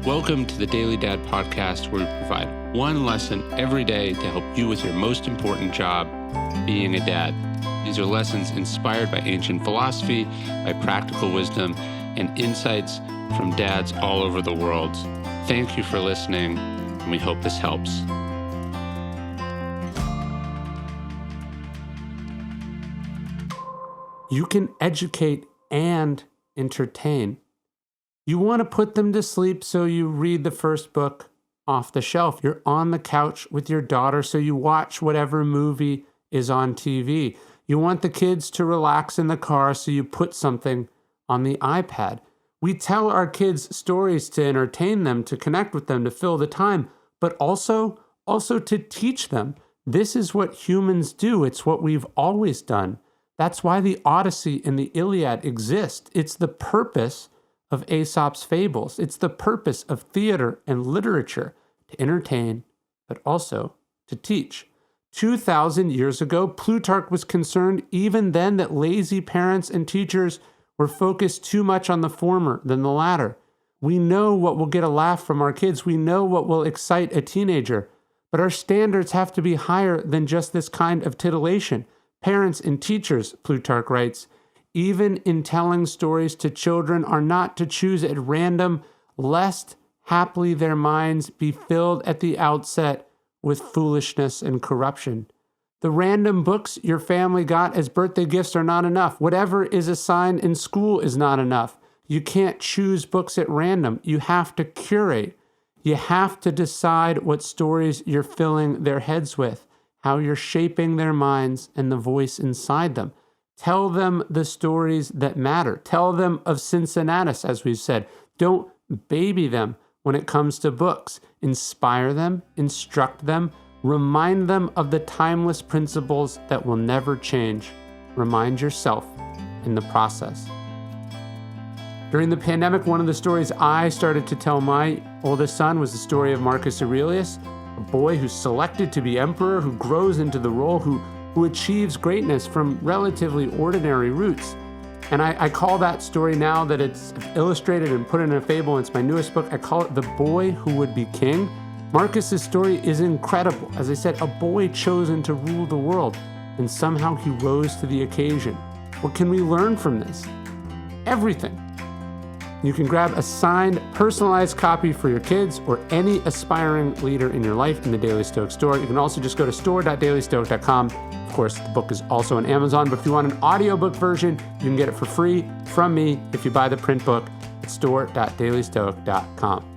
Welcome to the Daily Dad Podcast, where we provide one lesson every day to help you with your most important job, being a dad. These are lessons inspired by ancient philosophy, by practical wisdom, and insights from dads all over the world. Thank you for listening, and we hope this helps. You can educate and entertain. You want to put them to sleep, so you read the first book off the shelf. You're on the couch with your daughter, so you watch whatever movie is on TV. You want the kids to relax in the car, so you put something on the iPad. We tell our kids stories to entertain them, to connect with them, to fill the time, but also to teach them. This is what humans do. It's what we've always done. That's why the Odyssey and the Iliad exist. It's the purpose of Aesop's fables. It's the purpose of theater and literature, to entertain, but also to teach. 2,000 years ago, Plutarch was concerned even then that lazy parents and teachers were focused too much on the former than the latter. We know what will get a laugh from our kids. We know what will excite a teenager, but our standards have to be higher than just this kind of titillation. Parents and teachers, Plutarch writes, even in telling stories to children, are not to choose at random, lest haply their minds be filled at the outset with foolishness and corruption. The random books your family got as birthday gifts are not enough. Whatever is assigned in school is not enough. You can't choose books at random. You have to curate. You have to decide what stories you're filling their heads with, how you're shaping their minds and the voice inside them. Tell them the stories that matter. Tell them of Cincinnatus, as we've said. Don't baby them when it comes to books. Inspire them, instruct them, remind them of the timeless principles that will never change. Remind yourself in the process. During the pandemic, one of the stories I started to tell my oldest son was the story of Marcus Aurelius, a boy who's selected to be emperor, who grows into the role, who achieves greatness from relatively ordinary roots. And I call that story, now that it's illustrated and put in a fable, it's my newest book, I call it The Boy Who Would Be King. Marcus's story is incredible. As I said, a boy chosen to rule the world, and somehow he rose to the occasion. What can we learn from this? Everything. You can grab a signed, personalized copy for your kids or any aspiring leader in your life in the Daily Stoic store. You can also just go to store.dailystoic.com. Of course, the book is also on Amazon, but if you want an audiobook version, you can get it for free from me if you buy the print book at store.dailystoic.com.